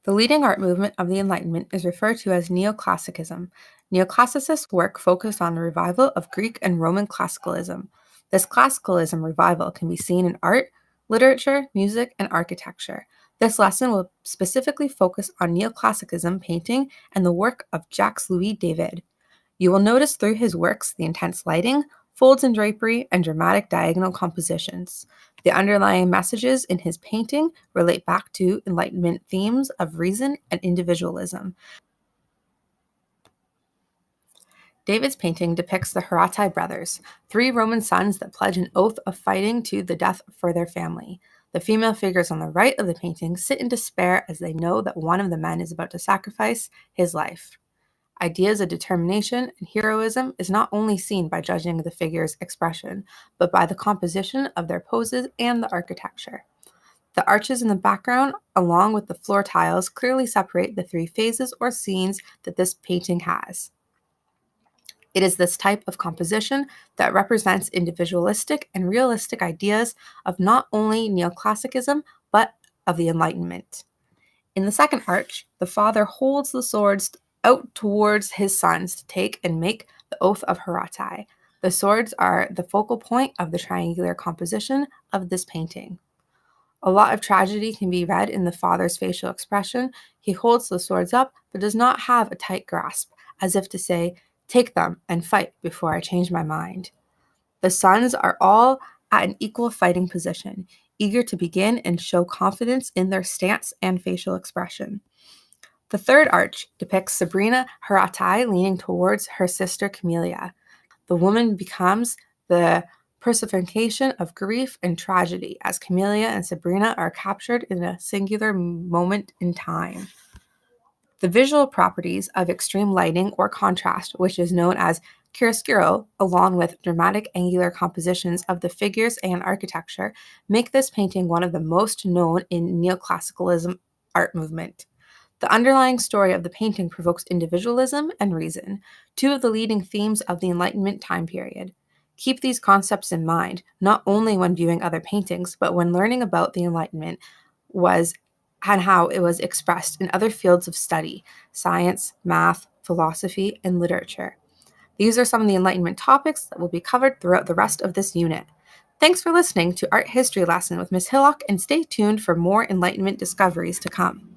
The leading art movement of the Enlightenment is referred to as Neoclassicism. Neoclassicist work focused on the revival of Greek and Roman classicalism. This classicalism revival can be seen in art, literature, music, and architecture. This lesson will specifically focus on Neoclassicism painting and the work of Jacques-Louis David. You will notice through his works the intense lighting, folds and drapery, and dramatic diagonal compositions. The underlying messages in his painting relate back to Enlightenment themes of reason and individualism. David's painting depicts the Horatii brothers, three Roman sons that pledge an oath of fighting to the death for their family. The female figures on the right of the painting sit in despair as they know that one of the men is about to sacrifice his life. Ideas of determination and heroism is not only seen by judging the figure's expression, but by the composition of their poses and the architecture. The arches in the background, along with the floor tiles, clearly separate the three phases or scenes that this painting has. It is this type of composition that represents individualistic and realistic ideas of not only neoclassicism, but of the Enlightenment. In the second arch, the father holds the swords out towards his sons to take and make the oath of Horatii. The swords are the focal point of the triangular composition of this painting. A lot of tragedy can be read in the father's facial expression. He holds the swords up, but does not have a tight grasp, as if to say, "Take them and fight before I change my mind." The sons are all at an equal fighting position, eager to begin and show confidence in their stance and facial expression. The third arch depicts Sabrina Horatii leaning towards her sister Camelia. The woman becomes the personification of grief and tragedy as Camelia and Sabrina are captured in a singular moment in time. The visual properties of extreme lighting or contrast, which is known as chiaroscuro, along with dramatic angular compositions of the figures and architecture, make this painting one of the most known in neoclassicalism art movement. The underlying story of the painting provokes individualism and reason, two of the leading themes of the Enlightenment time period. Keep these concepts in mind, not only when viewing other paintings, but when learning about the Enlightenment and how it was expressed in other fields of study, science, math, philosophy, and literature. These are some of the Enlightenment topics that will be covered throughout the rest of this unit. Thanks for listening to Art History Lesson with Ms. Hillock, and stay tuned for more Enlightenment discoveries to come.